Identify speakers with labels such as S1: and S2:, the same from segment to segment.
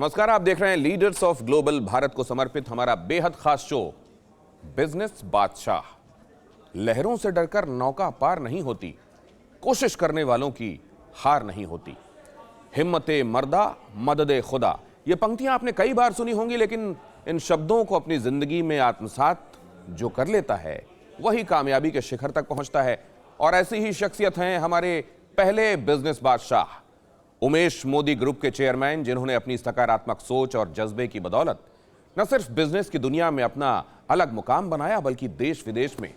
S1: नमस्कार, आप देख रहे हैं लीडर्स ऑफ ग्लोबल, भारत को समर्पित हमारा बेहद खास शो बिजनेस बादशाह। लहरों से डरकर नौका पार नहीं होती, कोशिश करने वालों की हार नहीं होती। हिम्मते मर्दा मददे खुदा, ये पंक्तियां आपने कई बार सुनी होंगी, लेकिन इन शब्दों को अपनी जिंदगी में आत्मसात जो कर लेता है वही कामयाबी के शिखर तक पहुंचता है। और ऐसी ही शख्सियत हैं हमारे पहले बिजनेस बादशाह उमेश मोदी ग्रुप के चेयरमैन, जिन्होंने अपनी सकारात्मक सोच और जज्बे की बदौलत न सिर्फ बिजनेस की दुनिया में अपना अलग मुकाम बनाया, बल्कि देश विदेश में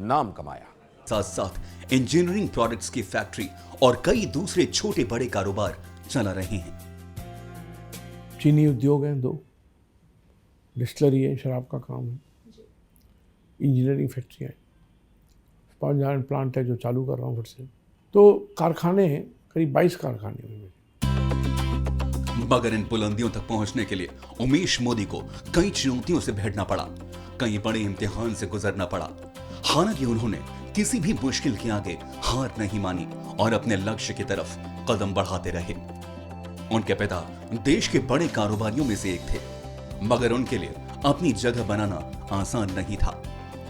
S1: नाम कमाया।
S2: साथ साथ इंजीनियरिंग प्रोडक्ट्स की फैक्ट्री और कई दूसरे छोटे बड़े कारोबार चला रहे हैं।
S3: चीनी उद्योग हैं 2, डिस्टिलरी है, शराब का काम है, इंजीनियरिंग फैक्ट्री है, स्पंज आयरन प्लांट है जो चालू कर रहा हूँ फिर से। तो कारखाने हैं, करीब 22 कारखाने हैं।
S2: मगर इन बुलंदियों तक पहुंचने के लिए उमेश मोदी को कई चुनौतियों से भिड़ना पड़ा, कई बड़े इम्तिहान से गुजरना पड़ा। हालांकि उन्होंने किसी भी मुश्किल के आगे हार नहीं मानी और अपने लक्ष्य की तरफ कदम बढ़ाते रहे। उनके पिता देश के बड़े कारोबारियों में से एक थे, मगर उनके लिए अपनी जगह बनाना आसान नहीं था।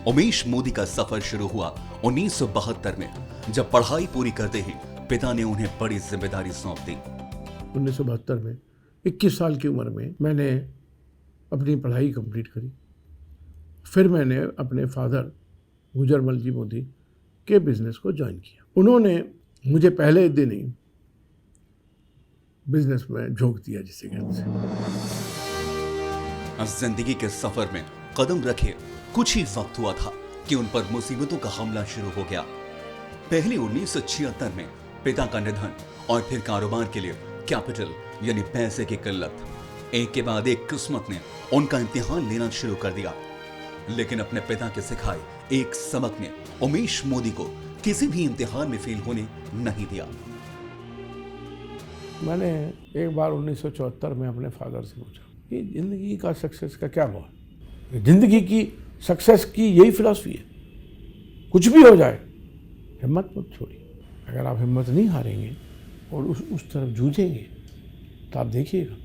S2: उमेश मोदी का सफर शुरू हुआ 1972 में, जब पढ़ाई पूरी करते ही पिता ने उन्हें बड़ी जिम्मेदारी सौंप दी।
S3: 1972 में 21 साल की उम्र में मैंने अपनी पढ़ाई कंप्लीट करी। फिर मैंने अपने फादर गुजरमल जी मोदी के बिजनेस को ज्वाइन किया। उन्होंने मुझे पहले दिन ही बिजनेस में झोंक दिया, जिसे कहते हैं।
S2: जिंदगी के सफर में कदम रखे कुछ ही वक्त हुआ था कि उन पर मुसीबतों का हमला शुरू हो गया। पहले 1976 में पिता का निधन और फिर कारोबार के लिए कैपिटल यानी पैसे की किल्लत। एक के बाद एक किस्मत ने उनका इम्तिहान लेना शुरू कर दिया। लेकिन अपने पिता के सिखाए एक सबक ने उमेश मोदी को किसी भी इम्तिहान में फेल होने नहीं दिया।
S3: मैंने एक बार 1974 में अपने फादर से पूछा कि जिंदगी का सक्सेस का क्या हुआ। जिंदगी की सक्सेस की यही फिलॉसफी है, कुछ भी हो जाए हिम्मत मत छोड़िए। अगर आप हिम्मत नहीं हारेंगे और उस तरफ जूझेंगे तो आप देखिएगा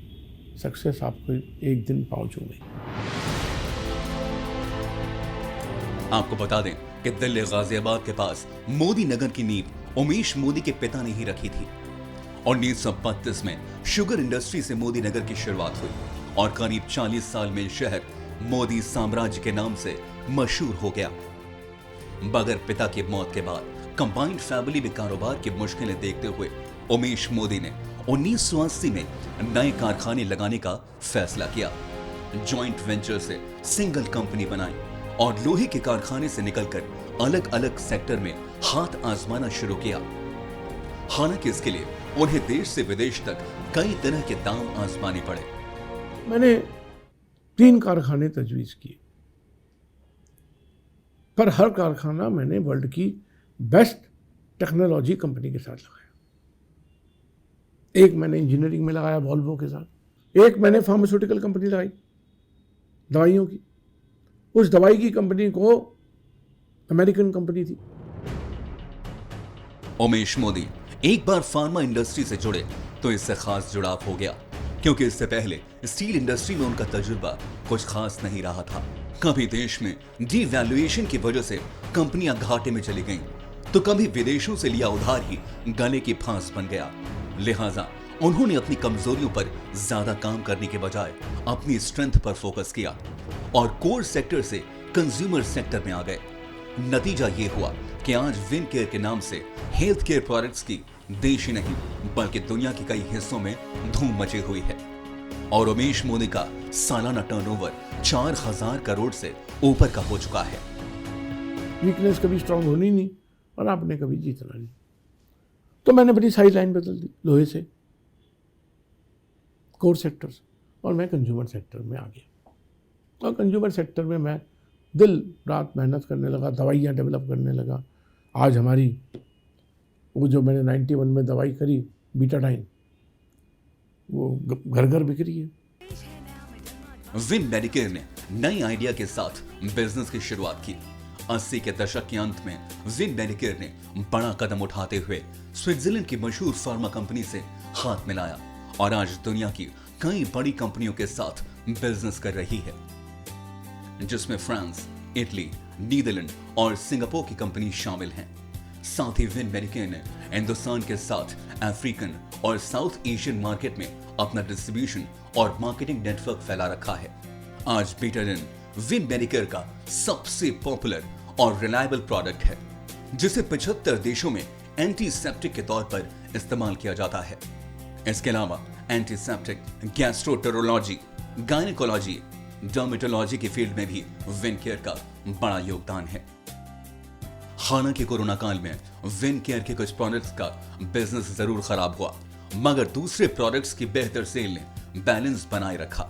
S3: सक्सेस आपको एक दिन पहुंचूंगी।
S2: आपको बता दें कि दिल्ली गाजियाबाद के पास मोदी नगर की नींव उमेश मोदी के पिता ने ही रखी थी। 1932 में शुगर इंडस्ट्री से मोदी नगर की शुरुआत हुई और करीब 40 साल में शहर मोदी साम्राज्य के नाम से मशहूर हो गया। मगर पिता की मौत के बाद कंबाइंड फैमिली में कारोबार की मुश्किलें देखते हुए उमेश मोदी ने 1980 में नए कारखाने लगाने का फैसला किया। जॉइंट वेंचर से सिंगल कंपनी बनाई और लोहे के कारखाने से निकलकर अलग अलग सेक्टर में हाथ आजमाना शुरू किया। हालांकि इसके लिए उन्हें देश से विदेश तक कई तरह के दांव आजमाने पड़े।
S3: मैंने 3 कारखाने तजवीज़ किए, पर हर कारखाना मैंने वर्ल्ड की बेस्ट टेक्नोलॉजी कंपनी के साथ लगाया। एक मैंने इंजीनियरिंग में लगाया वॉल्वो के साथ, एक मैंने फार्मास्यूटिकल कंपनी लगाई दवाइयों की। उस दवाई की कंपनी को अमेरिकन कंपनी थी।
S2: उमेश मोदी एक बार फार्मा इंडस्ट्री से जुड़े तो इससे खास जुड़ाव हो गया, क्योंकि इससे पहले स्टील इंडस्ट्री में उनका तजुर्बा कुछ खास नहीं रहा था। कभी देश में डीवैल्यूएशन की वजह से कंपनियां घाटे में चली गईं, तो कभी विदेशों से लिया उधार ही गले की फांस बन गया। लिहाजा उन्होंने अपनी कमजोरियों पर ज्यादा काम करने के बजाय अपनी स्ट्रेंथ पर फोकस किया और कोर सेक्टर से कंज्यूमर सेक्टर में आ गए। नतीजा ये हुआ कि आज विन केयर के नाम से हेल्थ केयर प्रोडक्ट्स की देश ही नहीं बल्कि दुनिया के कई हिस्सों में धूम मची हुई है। और उमेश मोदी का सालाना टर्नओवर 4000 करोड़ से ऊपर का हो चुका है।
S3: वीकनेस कभी स्ट्रांग होनी नहीं और आपने कभी जीतना नहीं। तो मैंने अपनी साइड लाइन बदल दी, लोहे से कोर सेक्टर से, और मैं कंज्यूमर सेक्टर में आ गया। और कंज्यूमर सेक्टर में मैं दिल रात मेहनत करने लगा, दवाइयाँ डेवलप करने लगा। आज हमारी वो जो मैंने 91 में दवाई करी बीटाडाइन, वो घर घर बिक रही है।
S2: विन मेडिकेयर ने नए आइडिया के साथ बिजनेस की शुरुआत की। 80 के दशक के अंत में विन मेडिकेयर ने बड़ा कदम उठाते हुए स्विट्जरलैंड की मशहूर फार्मा कंपनी से हाथ मिलाया और आज दुनिया की कई बड़ी कंपनियों के साथ बिजनेस कर रही है, जिसमें फ्रांस, इटली, नीदरलैंड और सिंगापुर की कंपनी शामिल हैं। साथ ही विन मेडिकेयर ने हिंदुस्तान के साथ अफ्रीकन और साउथ एशियन मार्केट में अपना डिस्ट्रीब्यूशन और मार्केटिंग नेटवर्क फैला रखा है। आज बीटाडिन विन मेडिकेयर का सबसे पॉपुलर और रिलायबल प्रोडक्ट है, जिसे 75 देशों में एंटीसेप्टिक के तौर पर इस्तेमाल किया जाता है। इसके अलावा एंटीसेप्टिक, गैस्ट्रोएंटेरोलॉजी, गायनेकोलॉजी, डर्मेटोलॉजी की फील्ड में भी विन केयर का बड़ा योगदान है। हालांकि कोरोना काल में विन केयर के कुछ प्रोडक्ट्स का बिजनेस जरूर खराब हुआ, मगर दूसरे प्रोडक्ट्स की बेहतर सेल ने बैलेंस बनाए रखा।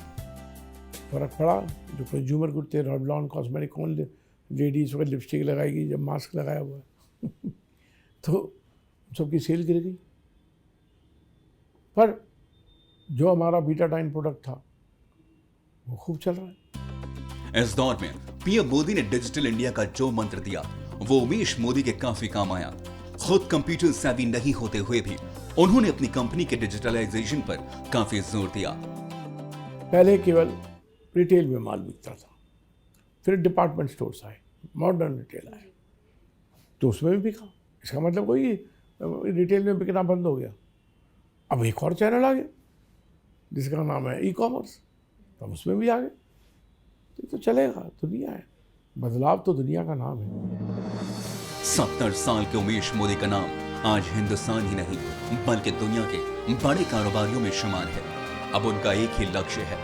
S3: फर्क पड़ा, जो कंज्यूमर गुड थे, रेवलॉन कॉस्मेटिक, कौन लेडीज वगैरह लिपस्टिक लगाएगी जब मास्क लगाया हुआ है तो सबकी सेल गिर गई। पर जो हमारा बीटाडाइन प्रोडक्ट था वो खूब चल रहा है।
S2: इस दौर में पीएम मोदी ने डिजिटल इंडिया का जो मंत्र दिया वो उमेश मोदी के काफी काम आया। खुद कंप्यूटर सेवी नहीं होते हुए भी उन्होंने अपनी कंपनी के डिजिटलाइजेशन पर काफी जोर दिया।
S3: पहले केवल रिटेल में माल बिकता था, फिर डिपार्टमेंट स्टोर्स आए, मॉडर्न रिटेल आए, तो उसमें भी बिका। इसका मतलब कोई रिटेल में बिकना बंद हो गया। अब एक और चैनल आ गया जिसका नाम है ई कॉमर्स, तो उसमें भी आ गए। तो चलेगा, दुनिया है, बदलाव तो दुनिया का नाम है।
S2: 70 साल के उमेश मोदी का नाम आज हिंदुस्तान ही नहीं बल्कि दुनिया के बड़े कारोबारियों में शुमार है। अब उनका एक ही लक्ष्य है,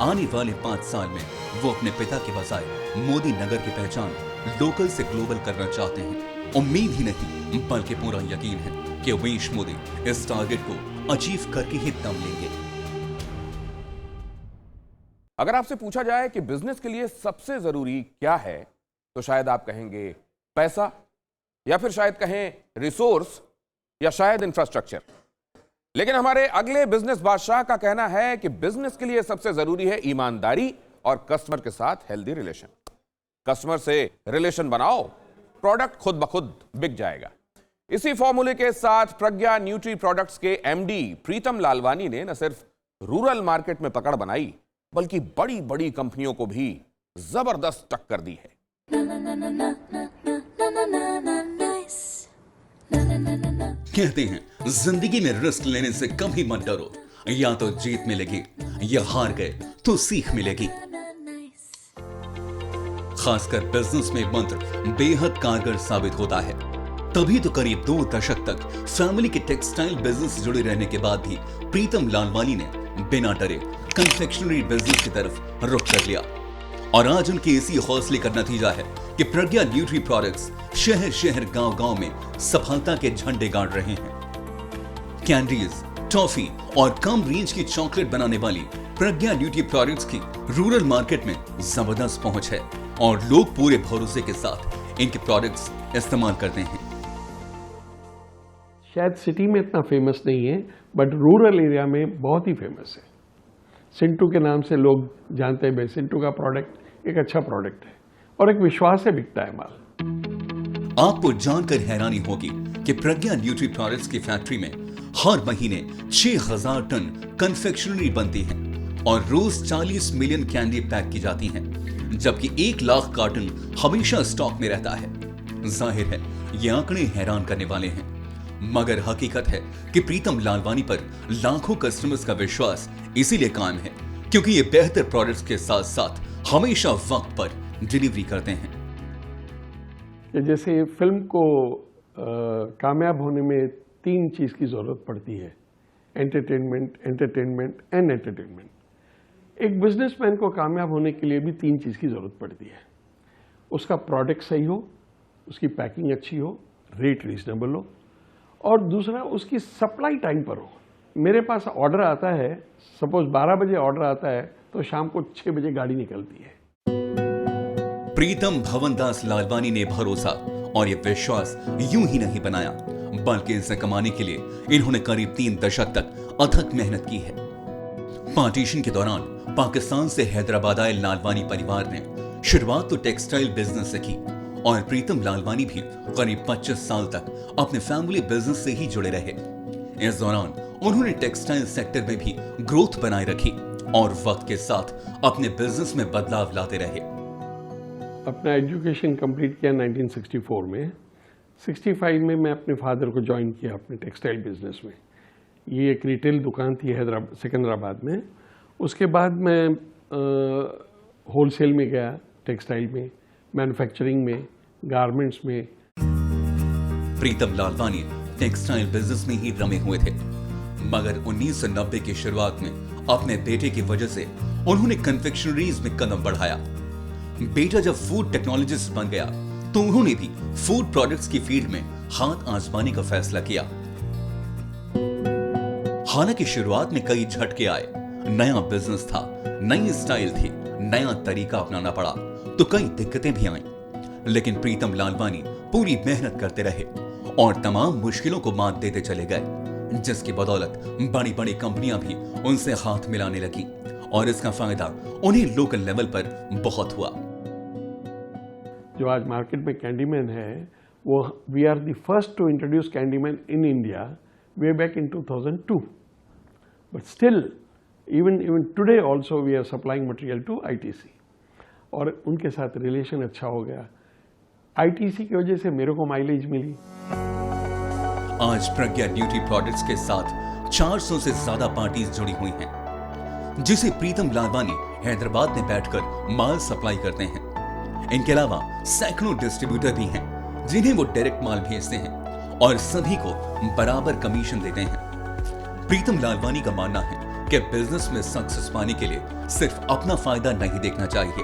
S2: आने वाले 5 साल में वो अपने पिता के बजाय मोदी नगर की पहचान लोकल से ग्लोबल करना चाहते हैं। उम्मीद ही नहीं बल्कि पूरा यकीन है कि उमेश मोदी इस टारगेट को अचीव करके ही दम लेंगे।
S1: अगर आपसे पूछा जाए कि बिजनेस के लिए सबसे जरूरी क्या है, तो शायद आप कहेंगे पैसा, या फिर शायद कहें रिसोर्स, या शायद इंफ्रास्ट्रक्चर। लेकिन हमारे अगले बिजनेस बादशाह का कहना है कि बिजनेस के लिए सबसे जरूरी है ईमानदारी और कस्टमर के साथ हेल्दी रिलेशन। कस्टमर से रिलेशन बनाओ, प्रोडक्ट खुद ब खुद बिक जाएगा। इसी फॉर्मूले के साथ प्रज्ञा न्यूट्री प्रोडक्ट्स के एमडी प्रीतम लालवानी ने न सिर्फ रूरल मार्केट में पकड़ बनाई, बल्कि बड़ी बड़ी कंपनियों को भी जबरदस्त टक्कर दी है।
S2: कहते हैं जिंदगी में रिस्क लेने से कभी मत डरो, या तो जीत मिलेगी या हार गए तो सीख मिलेगी। खासकर बिजनेस में मंत्र बेहद कारगर साबित होता है। तभी तो करीब 2 दशक तक फैमिली के टेक्सटाइल बिजनेस से जुड़े रहने के बाद भी प्रीतम लालवानी ने बिना डरे कन्फेक्शनरी बिजनेस की तरफ रुख कर लिया। और आज उनके इसी हौसले का नतीजा है कि प्रज्ञा न्यूट्री प्रोडक्ट्स शहर शहर गांव गांव में सफलता के झंडे गाड़ रहे हैं। कैंडीज, टॉफी और कम रेंज की चॉकलेट बनाने वाली प्रज्ञा न्यूट्री प्रोडक्ट्स की रूरल मार्केट में जबरदस्त पहुंच है और लोग पूरे भरोसे के साथ इनके प्रोडक्ट्स इस्तेमाल करते हैं।
S4: शायद सिटी में इतना फेमस नहीं है, बट रूरल एरिया में बहुत ही फेमस है। सिंटू के नाम से लोग जानते हैं। सिंटू का प्रोडक्ट एक अच्छा प्रोडक्ट है और एक विश्वास से बिकता है माल।
S2: आपको जानकर हैरानी होगी कि प्रज्ञा न्यूट्री प्रोडक्ट्स की फैक्ट्री में हर महीने 6000 टन कन्फेक्शनरी बनती है और रोज 40 मिलियन कैंडी पैक की जाती हैं, जबकि 1 लाख कार्टन हमेशा स्टॉक में रहता है। जाहिर है ये आंकड़े हैरान करने वाले हैं, मगर हकीकत है कि प्रीतम लालवानी पर लाखों कस्टमर्स का विश्वास इसीलिए कायम है क्योंकि ये बेहतर प्रोडक्ट्स के साथ साथ हमेशा वक्त पर डिलीवरी करते हैं।
S4: जैसे फिल्म को कामयाब होने में 3 चीज की जरूरत पड़ती है, एंटरटेनमेंट, एंटरटेनमेंट एंड एंटरटेनमेंट। एक बिजनेसमैन को कामयाब होने के लिए भी 3 चीज की जरूरत पड़ती है। उसका प्रोडक्ट सही हो, उसकी पैकिंग अच्छी हो, रेट रीजनेबल हो, और दूसरा उसकी सप्लाई टाइम पर हो। मेरे पास ऑर्डर आता है, सपोज 12 बजे ऑर्डर आता है तो शाम को 6 बजे गाड़ी निकलती है।
S2: प्रीतम भवनदास लालवानी ने भरोसा और ये विश्वास यूं ही नहीं बनाया, बल्कि इसे कमाने के लिए इन्होंने करीब 3 दशक तक अथक मेहनत की है। पार्टीशन के दौरान पाकिस्तान से हैदराबाद आए लालवानी परिवार ने शुरुआत तो टेक्सटाइल बिजनेस से की और प्रीतम लालवानी भी करीब 25 साल तक अपने फैमिली बिजनेस से ही जुड़े रहे। इस दौरान उन्होंने टेक्सटाइल सेक्टर में भी ग्रोथ बनाए रखी और वक्त के साथ अपने बिजनेस में बदलाव लाते रहे।
S4: अपना एजुकेशन कंप्लीट किया 1964 में। 65 में मैं अपने फादर को ज्वाइन किया अपने टेक्सटाइल बिजनेस में। ये एक रिटेल दुकान थी सिकंदराबाद में। उसके बाद मैं होलसेल में गया, टेक्सटाइल में, मैन्युफैक्चरिंग में, गारमेंट्स में।
S2: प्रीतम लालवानी टेक्सटाइल बिजनेस में ही रमे हुए थे, मगर 1990 की शुरुआत में अपने बेटे की वजह से उन्होंने कन्फेक्शनरीज में कदम बढ़ाया। बेटा जब फूड टेक्नोलॉजिस्ट बन गया तो उन्होंने भी फूड प्रोडक्ट्स की फील्ड में हाथ आजमाने का फैसला किया। हालांकि शुरुआत में कई झटके आए, नया बिजनेस था, नई स्टाइल थी, नया तरीका अपनाना पड़ा, तो कई दिक्कतें भी आईं। लेकिन प्रीतम लालवानी पूरी मेहनत करते रहे और तमाम मुश्किलों को मात देते चले गए, जिसकी बदौलत बड़ी बड़ी कंपनियां भी उनसे हाथ मिलाने लगी और इसका फायदा उन्हें लोकल लेवल पर बहुत हुआ।
S4: जो आज मार्केट में कैंडीमैन है, वो we are the first to introduce Candyman in India way back in 2002, but still even today also we are supplying material to ITC और उनके साथ रिलेशन अच्छा हो गया। आईटीसी की वजह से मेरे को माइलेज मिली।
S2: आज प्रज्ञा न्यूट्री प्रोडक्ट्स के साथ 400 से ज्यादा पार्टीज जुड़ी हुई हैं, जिसे प्रीतम लालवानी हैदराबाद में बैठकर माल सप्लाई करते हैं। इनके अलावा सैकड़ों डिस्ट्रीब्यूटर भी हैं, जिन्हें वो डायरेक्ट माल भेजते हैं और सभी को बराबर कमीशन देते हैं। प्रीतम लालवानी का मानना है कि बिजनेस में सक्सेस पाने के लिए सिर्फ अपना फायदा नहीं देखना चाहिए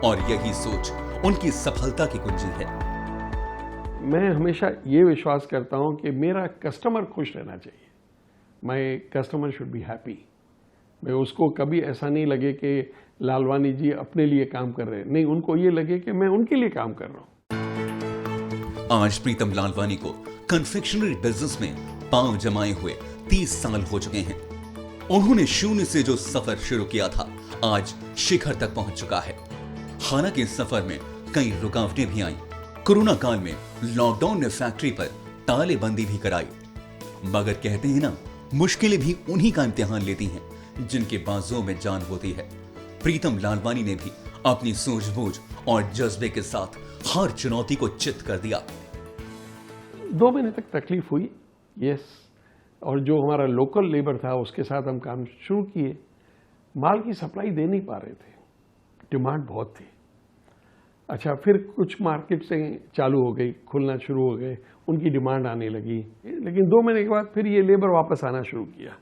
S2: और यही सोच उनकी सफलता की कुंजी है।
S4: मैं हमेशा ये विश्वास करता हूं कि मेरा कस्टमर खुश रहना चाहिए। My customer should be happy. मैं उसको कभी ऐसा नहीं लगे कि लालवानी जी अपने लिए काम कर रहे हैं, नहीं, उनको ये लगे कि मैं उनके लिए काम कर रहा हूं।
S2: आज प्रीतम लालवानी को कन्फेक्शनरी बिजनेस में पांव जमाए हुए 30 साल हो चुके हैं। उन्होंने शून्य से जो सफर शुरू किया था, आज शिखर तक पहुंच चुका है। हालांकि इस सफर में कई रुकावटें भी आईं। कोरोना काल में लॉकडाउन ने फैक्ट्री पर तालेबंदी भी कराई, मगर कहते हैं ना, मुश्किलें भी उन्हीं का इम्तिहान लेती हैं जिनके बाजुओं में जान होती है। प्रीतम लालवानी ने भी अपनी सूझबूझ और जज्बे के साथ हर चुनौती को चित कर दिया।
S4: 2 महीने तक तकलीफ हुई, यस, और जो हमारा लोकल लेबर था उसके साथ हम काम शुरू किए। माल की सप्लाई दे नहीं पा रहे थे, डिमांड बहुत थी। अच्छा, फिर कुछ मार्केट से चालू हो गई, खुलना शुरू हो गए, उनकी डिमांड आने लगी, लेकिन 2 महीने के बाद फिर ये लेबर वापस आना शुरू किया।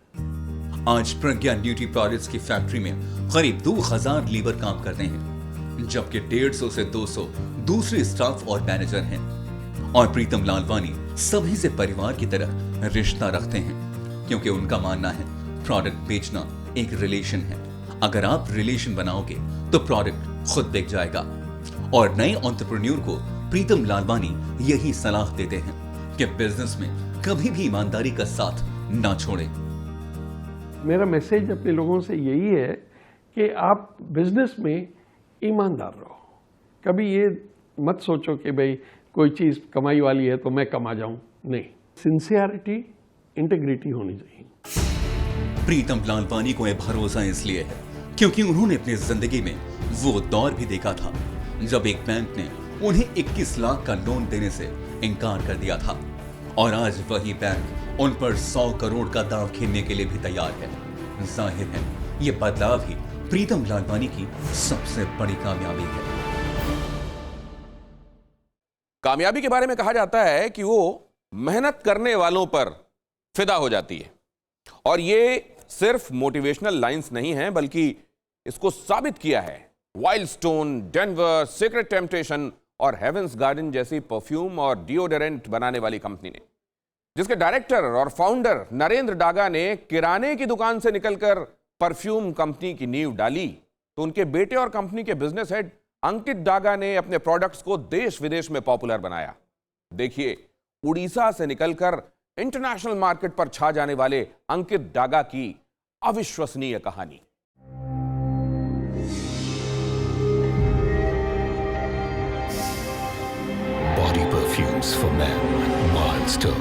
S2: आज प्रज्ञा न्यूट्री प्रोडक्ट्स की फैक्ट्री में करीब 2000 लेबर काम करते हैं, जबकि 150 से 200 दूसरे स्टाफ और मैनेजर हैं। और प्रीतम लालवानी सभी से परिवार की तरह रिश्ता रखते हैं, क्योंकि उनका मानना है प्रोडक्ट बेचना एक रिलेशन है। अगर आप रिलेशन बनाओगे तो प्रोडक्ट खुद बिक जाएगा। और नए एंटरप्रेन्योर को प्रीतम लालवानी यही सलाह देते हैं कि बिजनेस में कभी भी ईमानदारी का साथ ना छोड़ें।
S4: मेरा मैसेज अपने लोगों से यही है कि आप बिजनेस में ईमानदार रहो। कभी ये मत सोचो कि भाई कोई चीज़ कमाई वाली है तो मैं कमा जाऊं, नहीं। सिंसियरिटी, इंटीग्रिटी होनी चाहिए।
S2: प्रीतम लालवानी को यह भरोसा इसलिए है क्योंकि उन्होंने अपनी जिंदगी में वो दौर भी देखा था जब एक बैंक ने उन्हें 21 लाख का लोन देने से इनकार कर दिया था, और आज वही बैंक उन पर 100 करोड़ का दांव खेलने के लिए भी तैयार है। जाहिर है ये बदलाव ही प्रीतम लालवानी की सबसे बड़ी कामयाबी है।
S1: कामयाबी के बारे में कहा जाता है कि वो मेहनत करने वालों पर फिदा हो जाती है, और ये सिर्फ मोटिवेशनल लाइंस नहीं हैं, बल्कि इसको साबित किया है wild stone, Denver, secret temptation और हेवेंस गार्डन जैसी परफ्यूम और डिओडोरेंट बनाने वाली कंपनी ने, जिसके डायरेक्टर और फाउंडर नरेंद्र डागा ने किराने की दुकान से निकलकर परफ्यूम कंपनी की नींव डाली, तो उनके बेटे और कंपनी के बिजनेस हेड अंकित डागा ने अपने प्रोडक्ट्स को देश विदेश में पॉपुलर बनाया। देखिए उड़ीसा से निकलकर इंटरनेशनल मार्केट पर छा जाने वाले अंकित डागा की अविश्वसनीय कहानी।
S5: Body perfumes for man, wild stone.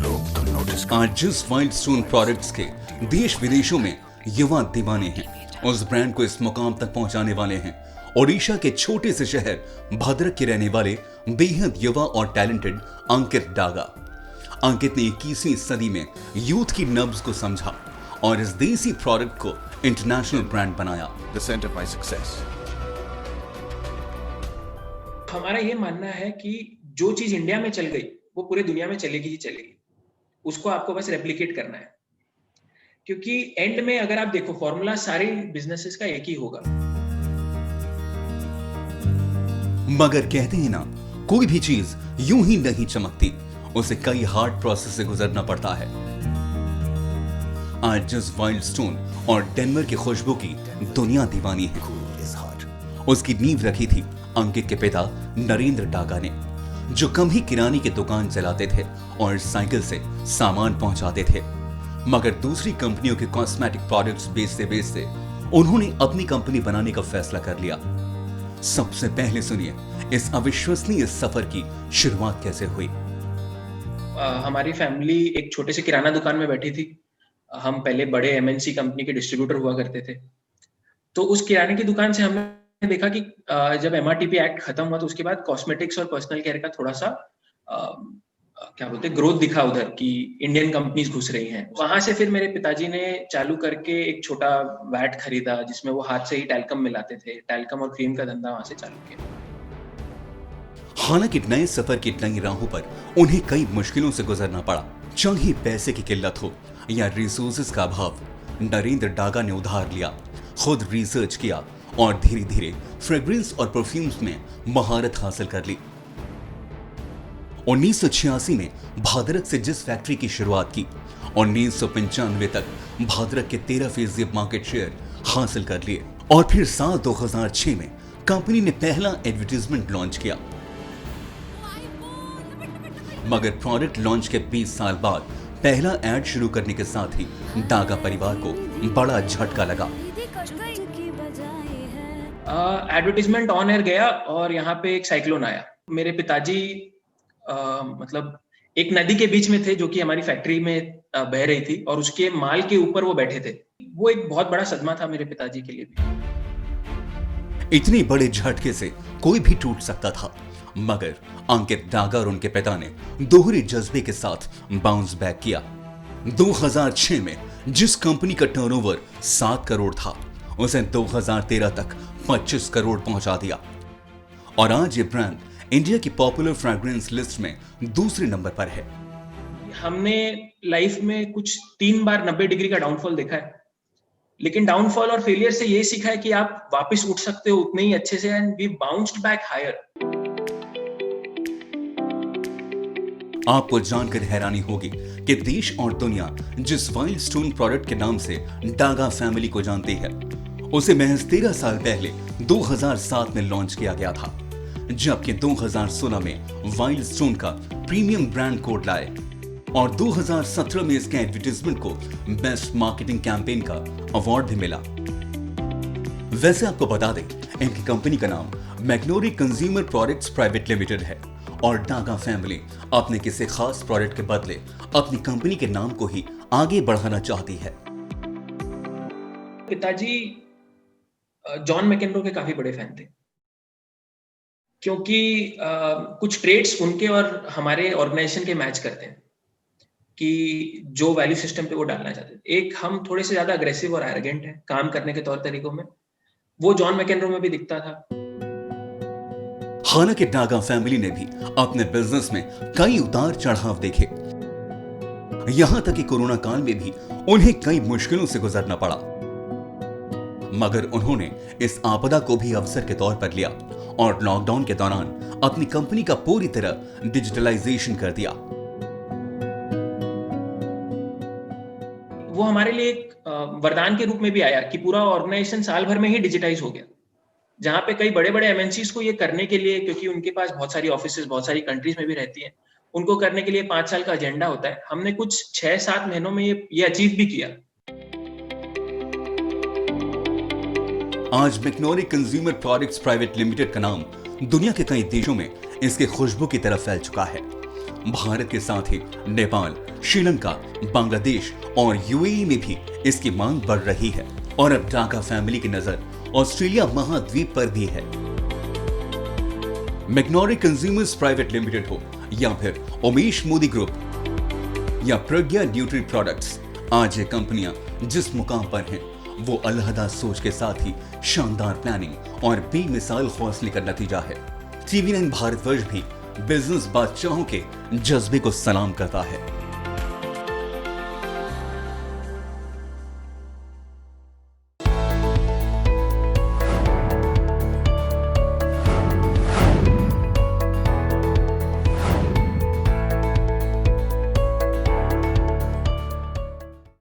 S5: लोग तो नोटिस
S2: आज जिस वाइल्ड स्टोन प्रोडक्ट्स के देश विदेशों में युवा दीवाने हैं, उस ब्रांड को इस मुकाम तक पहुंचाने वाले हैं ओडिशा के छोटे से शहर भद्रक के रहने वाले बेहद युवा और टैलेंटेड अंकित डागा। अंकित ने 21वीं सदी में यूथ की नब्ज को समझा और इस देसी प्रोडक्ट को इंटरनेशनल ब्रांड बनाया।
S5: The center of my success.
S6: हमारा ये मानना है कि जो चीज इंडिया में चल गई वो पूरे दुनिया में चलेगी ही चलेगी, उसको आपको बस रेप्लिकेट करना है। क्योंकि एंड में अगर आप देखो फॉर्मूला सारे बिजनेसेस का एक ही होगा।
S2: मगर कहते हैं ना, कोई भी चीज यूं ही नहीं चमकती, उसे कई हार्ड प्रोसेस से गुजरना पड़ता है। आज जिस वाइल्ड स्टोन और डेनवर की खुशबू की दुनिया दीवानी है, उसकी नींव रखी थी अंकित के पिता नरेंद्र डागा ने, जो कम ही किराने की दुकान चलाते थे और साइकिल से सामान पहुंचाते थे। मगर दूसरी कंपनियों के कॉस्मेटिक प्रोडक्ट्स बेचते बेचते उन्होंने अपनी कंपनी बनाने का फैसला कर लिया। सबसे पहले सुनिए इस अविश्वसनीय सफर की शुरुआत कैसे हुई।
S6: हमारी फैमिली एक छोटे से किराना दुकान में बैठी थी। हम पहले बड़े एमएनसी कंपनी के डिस्ट्रीब्यूटर हुआ करते थे। तो उस किराने की दुकान से हमने देखा कि जब एमआरटीपी एक्ट खत्म हुआ तो उसके बाद कॉस्मेटिक्स और पर्सनल केयर का थोड़ा सा क्या बोलते ग्रोथ दिखा उधर कि इंडियन कंपनीज घुस रही हैं। वहां से फिर मेरे पिताजी ने चालू करके एक छोटा वैट खरीदा जिसमें वो हाथ से ही टैल्कम मिलाते थे। टैल्कम और क्रीम का धंधा वहां से चालू किया।
S2: हालांकि नए सफर की नई राहों पर उन्हें कई मुश्किलों से गुजरना पड़ा। चाहे पैसे की किल्लत हो या रिसोर्सेज का अभाव, नरेंद्र डागा ने उधार लिया, खुद रिसर्च किया और धीरे धीरे फ्रेग्रेंस और परफ्यूम्स में महारत हासिल कर ली। 1986 में भद्रक से जिस फैक्ट्री की शुरुआत की, 1995 तक भद्रक के 13% मार्केट शेयर हासिल कर लिए और फिर साल 2006 में कंपनी ने पहला एडवर्टाइजमेंट लॉन्च किया। मगर प्रोडक्ट लॉन्च के 20 साल बाद पहला एड शुरू करने के साथ ही डागा परिवार को बड़ा झटका लगा।
S6: एडवर्टाइजमेंट ऑन एयर गया और यहाँ पे एक साइक्लोन आया। मेरे पिताजी मतलब एक नदी के बीच में थे जो कि हमारी फैक्ट्री में बह रही थी और उसके माल के ऊपर वो बैठे थे। वो एक बहुत बड़ा सदमा था मेरे पिताजी के लिए भी।
S2: इतने बड़े झटके से कोई भी टूट सकता था, मगर अंकित डागा और उनके पिता ने दोहरे जज्बे के साथ बाउंस बैक किया। 2006 में जिस कंपनी का टर्नओवर 7 करोड़ था, उसे 2013 तक 25 करोड़ पहुंचा दिया और आज ये ब्रांड इंडिया की पॉपुलर फ्रेग्रेंस लिस्ट में दूसरे नंबर पर है।
S6: हमने लाइफ में कुछ 3 बार 90 डिग्री का डाउनफॉल देखा है, लेकिन डाउनफॉल और फेलियर से ये सीखा है कि आप वापस उठ सकते हो उतने ही अच्छे से, and we bounced back higher.
S2: आपको जानकर हैरानी होगी कि देश और दुनिया जिस वाइल्ड स्टोन प्रोडक्ट के नाम से डागा फैमिली को जानती है, उसे महज 13 साल पहले 2007 में लॉन्च किया गया था, जबकि 2016 में वाइल्ड स्टोन का प्रीमियम ब्रांड कोड लाए और 2017 में इसके एडवर्टाइजमेंट को बेस्ट मार्केटिंग कैंपेन का अवार्ड भी मिला। वैसे आपको बता दें, इनकी कंपनी का नाम मैग्नोरी कंज्यूमर प्रोडक्ट्स प्राइवेट लिमिटेड है और डागा फैमिली अपने किसी खास प्रोडक्ट के बदले अपनी कंपनी के नाम को ही आगे बढ़ाना चाहती है।
S6: पिताजी जॉन मैकेनरो के काफी बड़े फैन थे, क्योंकि कुछ ट्रेड्स उनके और हमारे ऑर्गेनाइजेशन के मैच करते हैं कि जो वैल्यू सिस्टम पे वो डालना चाहते हैं। एक, हम थोड़े से ज्यादा अग्रेसिव और एरोगेंट हैं काम करने के तौर तरीकों में, वो जॉन मैकेनरो में भी दिखता था।
S2: हालांकि डागा फैमिली ने भी अपने बिजनेस में कई उतार चढ़ाव देखे, यहां तक कि कोरोना काल में भी उन्हें कई मुश्किलों से गुजरना पड़ा, मगर उन्होंने इस आपदा को भी अवसर के तौर पर लिया और लॉकडाउन के दौरान अपनी कंपनी का पूरी तरह डिजिटलाइजेशन कर दिया।
S6: वो हमारे लिए एक वरदान के रूप में भी आया कि पूरा ऑर्गेनाइजेशन साल भर में ही डिजिटाइज हो गया, जहां पे कई बड़े बड़े एमएनसीज को ये करने के लिए, क्योंकि उनके पास बहुत सारी ऑफिसेज बहुत सारी कंट्रीज में भी रहती हैं, उनको करने के लिए 5 साल का एजेंडा होता है। हमने कुछ 6-7 महीनों में ये अचीव भी किया।
S2: आज मैग्नोरी कंज्यूमर प्रोडक्ट्स प्राइवेट लिमिटेड का नाम दुनिया के कई देशों में इसके खुशबू की तरफ फैल चुका है। भारत के साथ ही नेपाल, श्रीलंका, बांग्लादेश और यूएई में भी इसकी मांग बढ़ रही है और अब टाटा फैमिली की नजर ऑस्ट्रेलिया महाद्वीप पर भी है। मैग्नोरी कंज्यूमर्स प्राइवेट लिमिटेड हो या फिर उमेश मोदी ग्रुप या प्रज्ञा न्यूट्री प्रोडक्ट्स, आज ये कंपनियां जिस मुकाम पर हैं वो अलहदा सोच के साथ ही शानदार प्लानिंग और बेमिसाल हौसले का नतीजा है। TV9 भारतवर्ष भी बिजनेस बादशाहों के जज्बे को सलाम करता है।